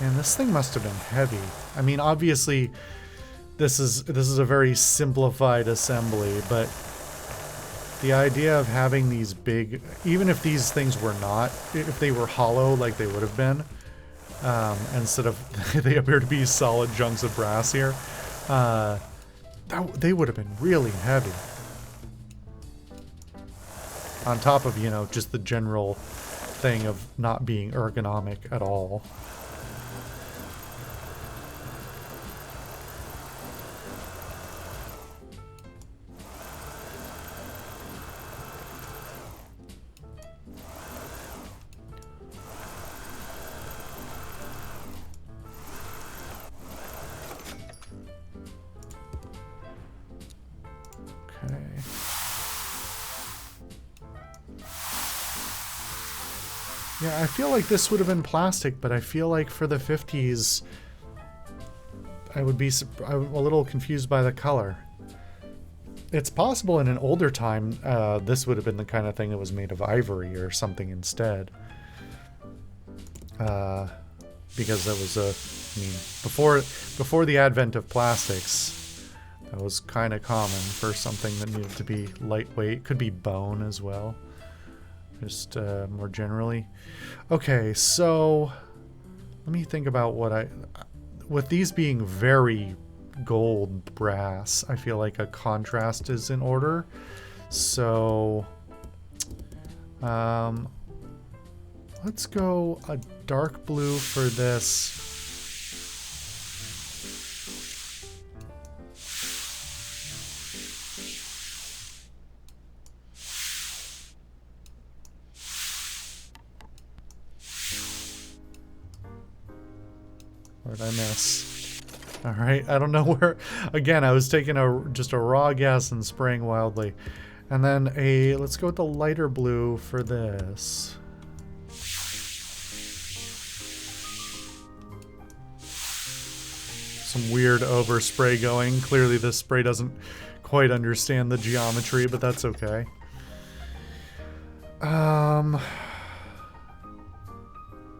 And this thing must have been heavy. I mean, obviously, this is a very simplified assembly, but the idea of having these big, even if these things were not, if they were hollow like they would have been, instead of they appear to be solid chunks of brass here, they would have been really heavy. On top of, you know, just the general thing of not being ergonomic at all. Yeah, I feel like this would have been plastic, but I feel like for the 50s, I'm a little confused by the color. It's possible in an older time, this would have been the kind of thing that was made of ivory or something instead. Because that was I mean, before the advent of plastics, that was kind of common for something that needed to be lightweight. Could be bone as well. Just more generally. Okay, so let me think about what with these being very gold brass, I feel like a contrast is in order. So let's go a dark blue for this. What did I miss? All right, I don't know where. Again, I was taking just a raw guess and spraying wildly. And then let's go with the lighter blue for this. Some weird overspray going. Clearly this spray doesn't quite understand the geometry, but that's okay. And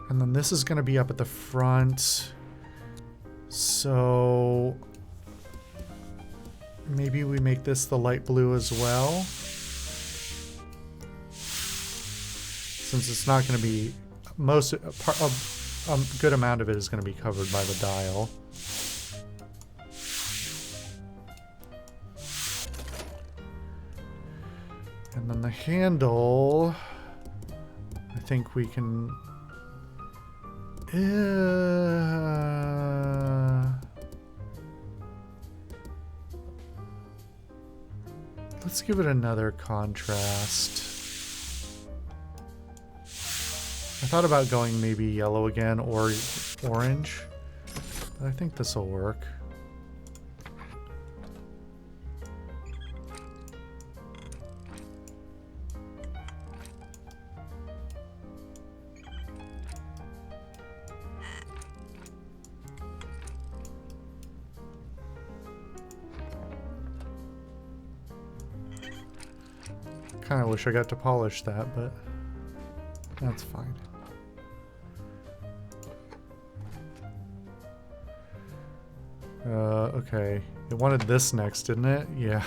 then this is going to be up at the front. So maybe we make this the light blue as well. Since it's not going to be a good amount of it is going to be covered by the dial. And then the handle, I think we can let's give it another contrast. I thought about going maybe yellow again or orange, but I think this will work. Kind of wish I got to polish that, but that's fine. Okay. It wanted this next, didn't it? Yeah.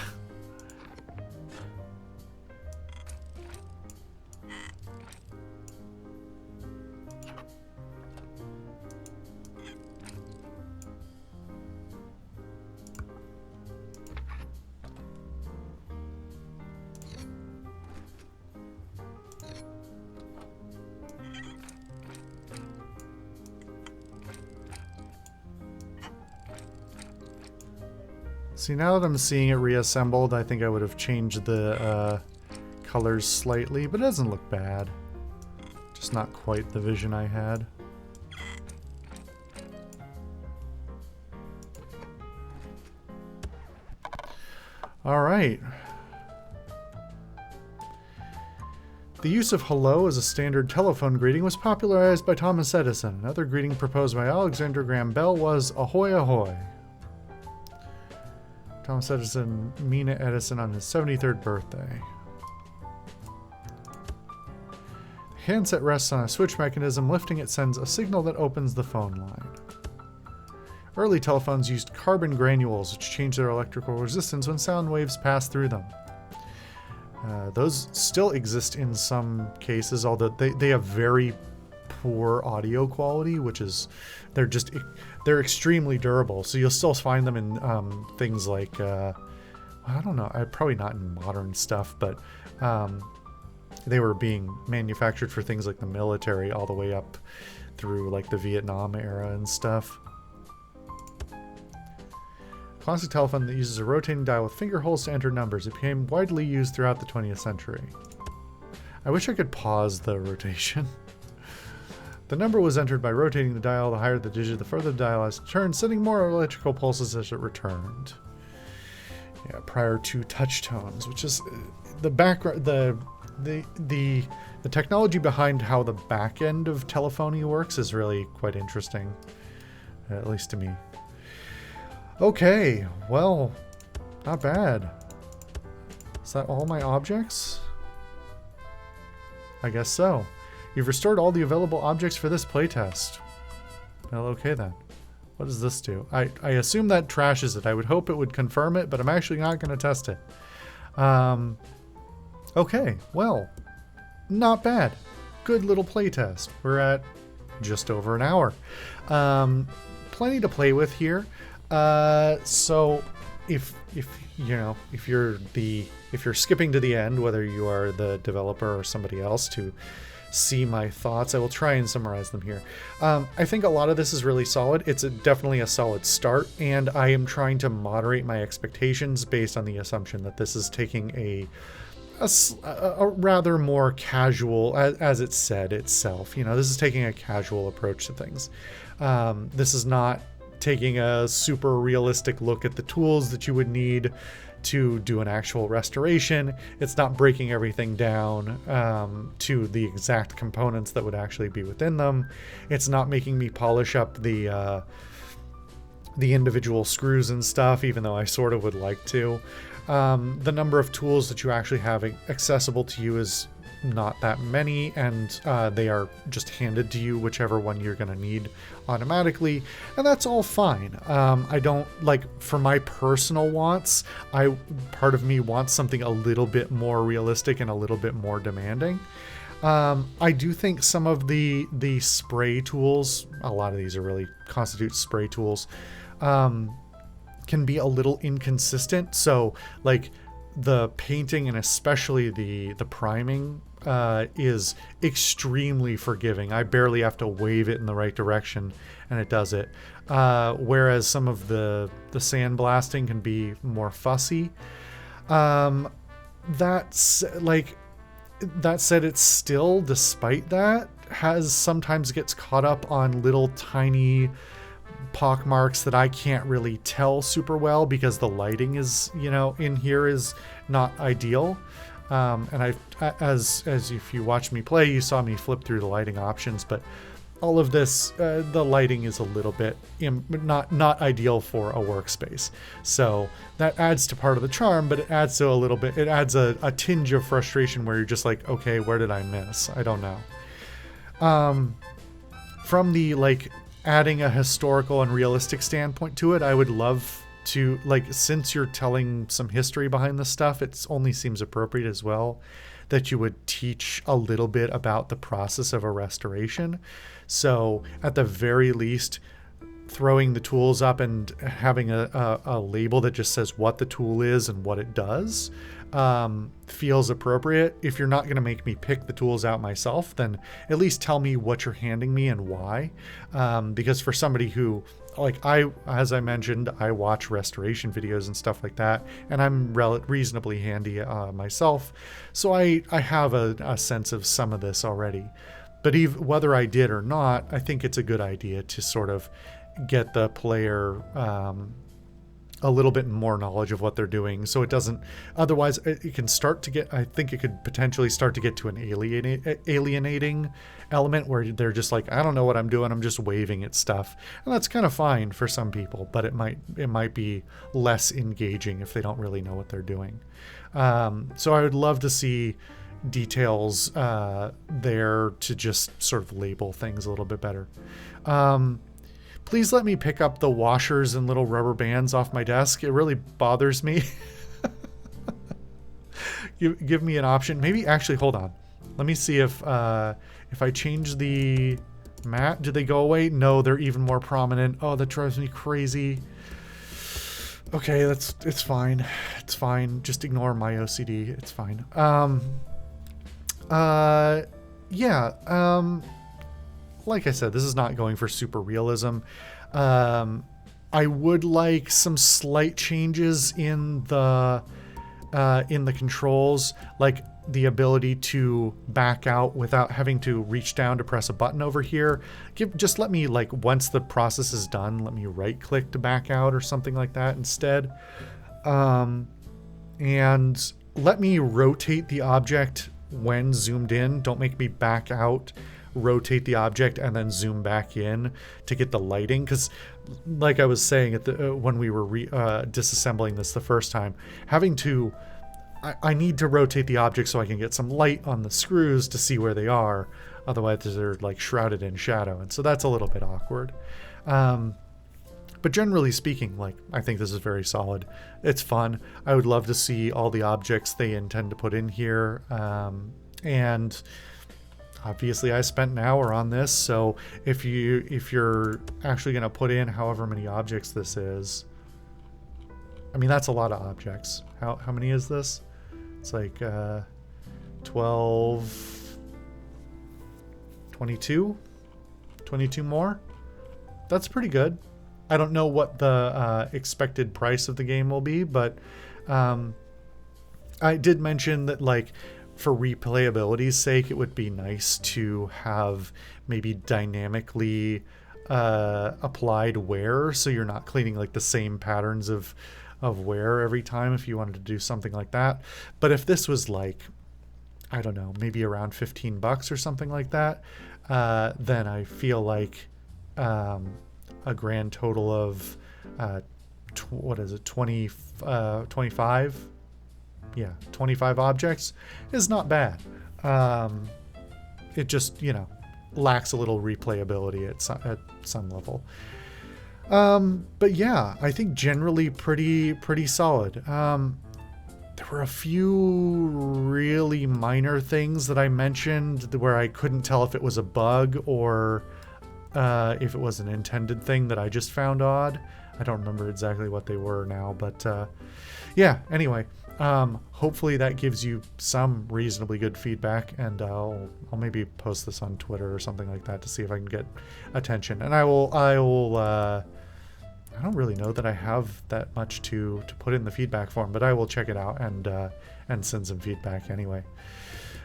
See, now that I'm seeing it reassembled, I think I would have changed the colors slightly, but it doesn't look bad. Just not quite the vision I had. All right. The use of hello as a standard telephone greeting was popularized by Thomas Edison. Another greeting proposed by Alexander Graham Bell was ahoy ahoy. Thomas Edison, Mina Edison on his 73rd birthday. The handset rests on a switch mechanism. Lifting it sends a signal that opens the phone line. Early telephones used carbon granules, which change their electrical resistance when sound waves pass through them. Those still exist in some cases, although they have very poor audio quality, which is they're extremely durable. So you'll still find them in things like I don't know, probably not in modern stuff, but they were being manufactured for things like the military all the way up through like the Vietnam era and stuff. Classic telephone that uses a rotating dial with finger holes to enter numbers. It became widely used throughout the 20th century. I wish I could pause the rotation. The number was entered by rotating the dial. The higher the digit, the further the dial has turned, sending more electrical pulses as it returned. Yeah, prior to touch tones, which is the background, the technology behind how the back end of telephony works is really quite interesting, at least to me. Okay, well, not bad. Is that all my objects? I guess so. You've restored all the available objects for this playtest. Well, okay then. What does this do? I assume that trashes it. I would hope it would confirm it, but I'm actually not going to test it. Okay, well, not bad. Good little playtest. We're at just over an hour. Plenty to play with here. So if you're skipping to the end, whether you are the developer or somebody else to see my thoughts, I will try and summarize them here. I think a lot of this is really solid. It's definitely a solid start, and I am trying to moderate my expectations based on the assumption that this is taking a rather more casual, as it said itself, this is taking a casual approach to things. This is not taking a super realistic look at the tools that you would need to do an actual restoration. It's not breaking everything down to the exact components that would actually be within them. It's not making me polish up the individual screws and stuff, even though I sort of would like to. The number of tools that you actually have accessible to you is not that many, and they are just handed to you, whichever one you're going to need automatically, and that's all fine. I don't, for my personal wants, part of me wants something a little bit more realistic and a little bit more demanding. I do think some of the spray tools, a lot of these are really constitute spray tools, can be a little inconsistent. So the painting and especially the priming is extremely forgiving. I barely have to wave it in the right direction and it does it. Whereas some of the sandblasting can be more fussy. That said, it still, despite that, sometimes gets caught up on little tiny pock marks that I can't really tell super well because the lighting is, in here is not ideal. And as if you watch me play, you saw me flip through the lighting options, but all of this, the lighting is a little bit not ideal for a workspace. So that adds to part of the charm, but it adds to it adds a tinge of frustration where you're just like, okay, where did I miss? I don't know. From the adding a historical and realistic standpoint to it, I would love to, since you're telling some history behind this stuff, it only seems appropriate as well that you would teach a little bit about the process of a restoration. So at the very least, throwing the tools up and having a label that just says what the tool is and what it does feels appropriate. If you're not going to make me pick the tools out myself, then at least tell me what you're handing me and why. Because for somebody who like as I mentioned, I watch restoration videos and stuff like that, and I'm reasonably handy myself, so I have a sense of some of this already. But even whether I did or not, I think it's a good idea to sort of get the player a little bit more knowledge of what they're doing, so it doesn't, otherwise it can start to get, I think it could potentially start to get to an alienating element where they're just like, I don't know what I'm doing, I'm just waving at stuff. And that's kind of fine for some people, but it might be less engaging if they don't really know what they're doing. So I would love to see details there to just sort of label things a little bit better. Please let me pick up the washers and little rubber bands off my desk. It really bothers me. Give me an option. Maybe actually, hold on. Let me see if I change the mat, do they go away? No, they're even more prominent. Oh, that drives me crazy. Okay, it's fine. It's fine. Just ignore my OCD. It's fine. Yeah. Like I said, this is not going for super realism. I would like some slight changes in the controls, like the ability to back out without having to reach down to press a button over here. Just let me, like, once the process is done, let me right click to back out or something like that instead. And let me rotate the object when zoomed in. Don't make me back out, rotate the object, and then zoom back in to get the lighting, because like I was saying at the when we were disassembling this the first time, having to I need to rotate the object so I can get some light on the screws to see where they are, otherwise they're like shrouded in shadow, and so that's a little bit awkward. But generally speaking, like, I think this is very solid. It's fun. I would love to see all the objects they intend to put in here, and obviously I spent an hour on this, so if you're actually going to put in however many objects this is, I mean, that's a lot of objects. How many is this? It's like 12, 22 more. That's pretty good. I don't know what the expected price of the game will be, but I did mention that, like, for replayability's sake, it would be nice to have maybe dynamically applied wear, so you're not cleaning like the same patterns of wear every time if you wanted to do something like that. But if this was like, I don't know, maybe around $15 or something like that, then I feel like a grand total of what is it, 25? Yeah, 25 objects is not bad. It just, lacks a little replayability at some level. But yeah, I think generally pretty solid. There were a few really minor things that I mentioned where I couldn't tell if it was a bug or if it was an intended thing that I just found odd. I don't remember exactly what they were now, but yeah, anyway. Hopefully that gives you some reasonably good feedback, and I'll maybe post this on Twitter or something like that to see if I can get attention. And I will I don't really know that I have that much to put in the feedback form, but I will check it out and send some feedback anyway.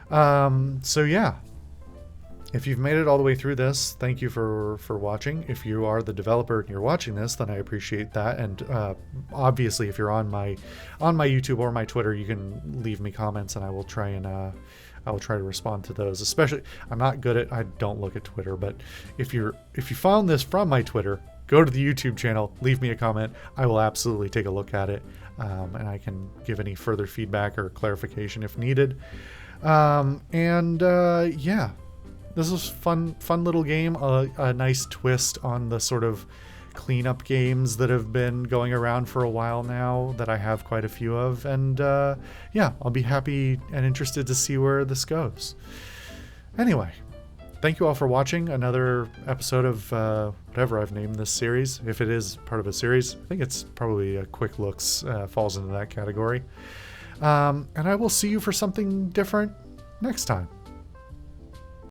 So yeah, if you've made it all the way through this, thank you for watching. If you are the developer and you're watching this, then I appreciate that. And obviously, if you're on my YouTube or my Twitter, you can leave me comments, and I will try to respond to those. Especially, I don't look at Twitter, but if you found this from my Twitter, go to the YouTube channel, leave me a comment. I will absolutely take a look at it, and I can give any further feedback or clarification if needed. Yeah. This was fun little game, a nice twist on the sort of cleanup games that have been going around for a while now that I have quite a few of. And yeah, I'll be happy and interested to see where this goes. Anyway, thank you all for watching another episode of whatever I've named this series. If it is part of a series, I think it's probably a Quick Looks falls into that category. And I will see you for something different next time.